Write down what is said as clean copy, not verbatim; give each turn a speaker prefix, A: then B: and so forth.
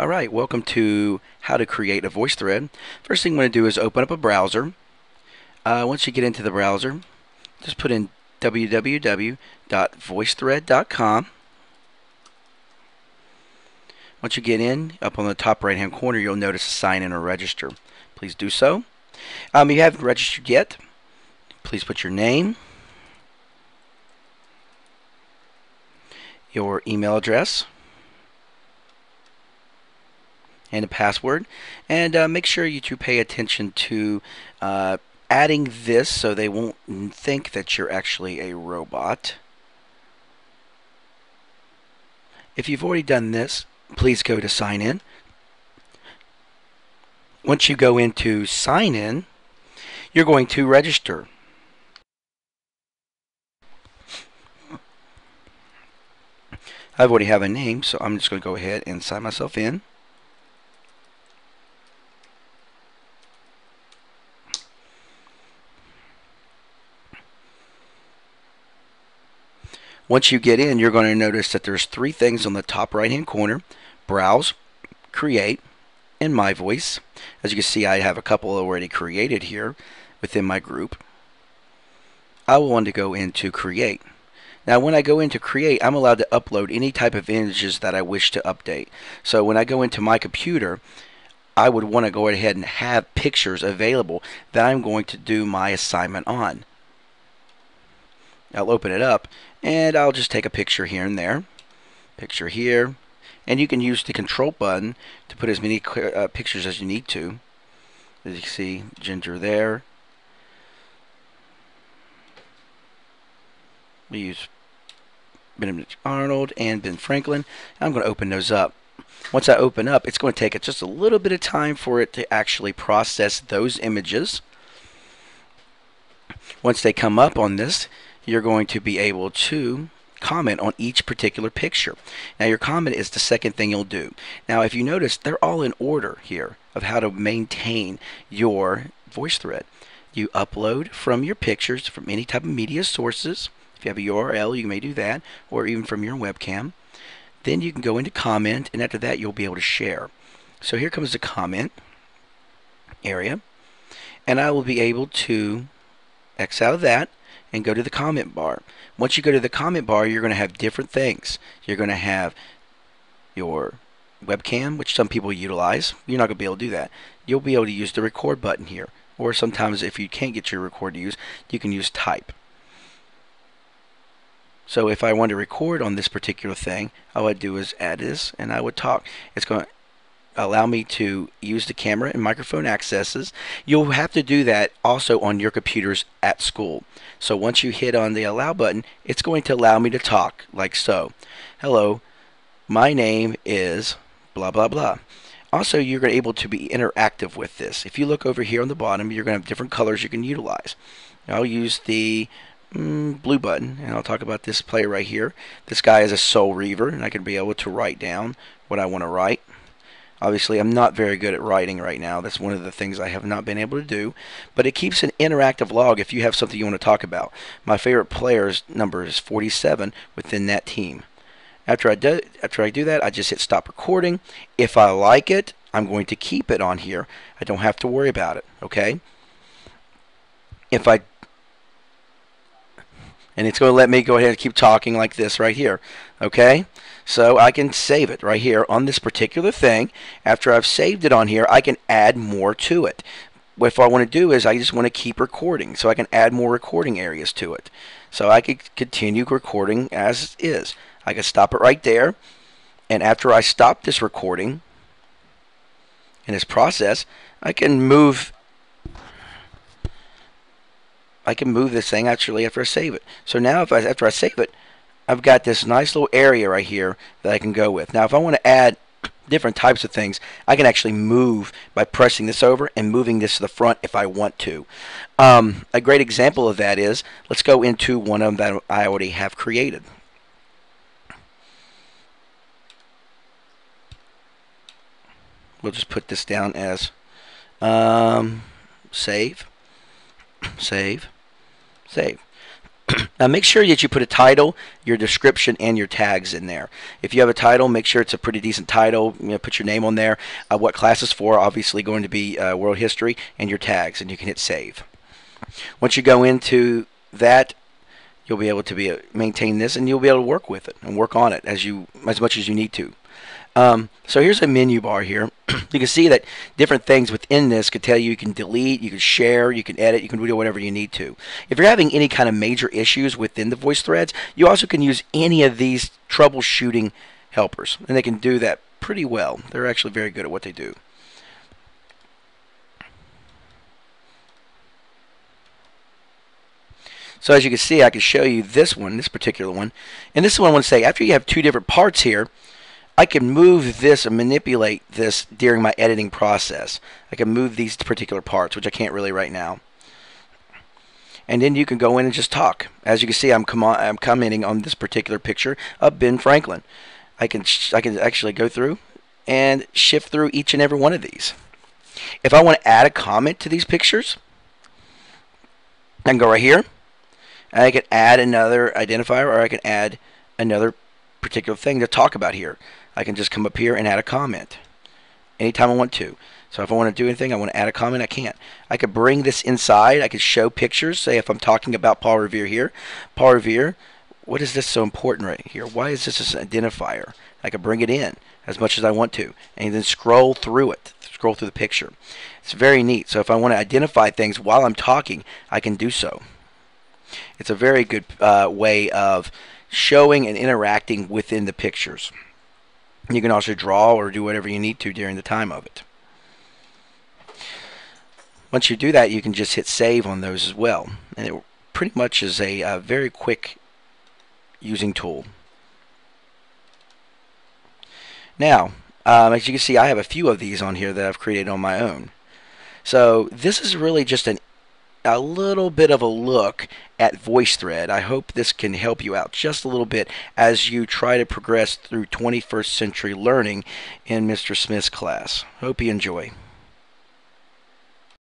A: Alright, welcome to how to create a voice thread. First thing you want to do is open up a browser. Once you get into the browser, just put in www.voicethread.com. Once you get in, up on the top right hand corner you'll notice sign in or register. Please do so. If you haven't registered yet, please put your name, your email address, and a password, and make sure you pay attention to adding this so they won't think that you're actually a robot. If you've already done this, please go to sign in. Once you go into sign in, you're going to register. I already have a name, so I'm just going to go ahead and sign myself in. Once you get in, you're going to notice that there's three things on the top right hand corner: browse, create, and my voice. As you can see, I have a couple already created here within my group. I will want to go into create. Now when I go into create, I'm allowed to upload any type of images that I wish to update. So when I go into my computer, I would want to go ahead and have pictures available that I'm going to do my assignment on. I'll open it up and I'll just take a picture here and there, picture here, and you can use the control button to put as many pictures as you need to. As you can see, Ginger there. We use Benedict Arnold and Ben Franklin. I'm going to open those up. Once I open up, it's going to take just a little bit of time for it to actually process those images. Once they come up on this, you're going to be able to comment on each particular picture. Now your comment is the second thing you'll do. Now if you notice, they're all in order here of how to maintain your voice thread. You upload from your pictures from any type of media sources. If you have a URL, you may do that, or even from your webcam. Then you can go into comment, and after that you'll be able to share. So here comes the comment area, and I will be able to X out of that and go to the comment bar. Once you go to the comment bar, you're going to have different things. You're going to have your webcam, which some people utilize. You're not going to be able to do that. You'll be able to use the record button here, or sometimes if you can't get your record to use, you can use type. So if I want to record on this particular thing, all I would do is add this and I would talk. It's going to allow me to use the camera and microphone accesses. You'll have to do that also on your computers at school. So once you hit on the allow button, it's going to allow me to talk like so. Hello, my name is blah blah blah. Also, you're able to be interactive with this. If you look over here on the bottom, you're going to have different colors you can utilize. I'll use the blue button, and I'll talk about this player right here. This guy is a soul reaver, and I can be able to write down what I want to write. Obviously, I'm not very good at writing right now. That's one of the things I have not been able to do. But it keeps an interactive log if you have something you want to talk about. My favorite player's number is 47 within that team. After I do that, I just hit stop recording. If I like it, I'm going to keep it on here. I don't have to worry about it. Okay? And it's going to let me go ahead and keep talking like this right here. Okay? So I can save it right here on this particular thing. After I've saved it on here, I can add more to it. What I want to do is I just want to keep recording, so I can add more recording areas to it. So I could continue recording as is. I can stop it right there, and after I stop this recording in this process, I can move this thing actually after I save it. So now after I save it, I've got this nice little area right here that I can go with. Now if I want to add different types of things, I can actually move by pressing this over and moving this to the front if I want to. A great example of that is, let's go into one of them that I already have created. We'll just put this down as save, save, save. Now make sure that you put a title, your description, and your tags in there. If you have a title, make sure it's a pretty decent title. Put your name on there, what class is for, obviously going to be world history, and your tags, and you can hit save. Once you go into that, you'll be able to maintain this, and you'll be able to work with it and work on it as much as you need to. So here's a menu bar here. You can see that different things within this could tell you can delete, you can share, you can edit, you can do whatever you need to. If you're having any kind of major issues within the VoiceThreads, you also can use any of these troubleshooting helpers, and they can do that pretty well. They're actually very good at what they do. So as you can see, I can show you this particular one. And this is what I want to say. After you have two different parts here, I can move this and manipulate this during my editing process. I can move these particular parts, which I can't really right now. And then you can go in and just talk. As you can see, I'm commenting on this particular picture of Ben Franklin. I can actually go through and shift through each and every one of these. If I want to add a comment to these pictures, I can go right here. I can add another identifier, or I can add another particular thing to talk about here. I can just come up here and add a comment anytime I want to. So if I want to do anything, I want to add a comment, I can't. I could bring this inside. I could show pictures. Say if I'm talking about Paul Revere here. Paul Revere, what is this so important right here? Why is this an identifier? I could bring it in as much as I want to, and then scroll through it. Scroll through the picture. It's very neat. So if I want to identify things while I'm talking, I can do so. It's a very good way of showing and interacting within the pictures. You can also draw or do whatever you need to during the time of it. Once you do that, you can just hit save on those as well. And it pretty much is a very quick using tool. Now, as you can see, I have a few of these on here that I've created on my own. So this is really just a little bit of a look at VoiceThread. I hope this can help you out just a little bit as you try to progress through 21st century learning in Mr. Smith's class. Hope you enjoy.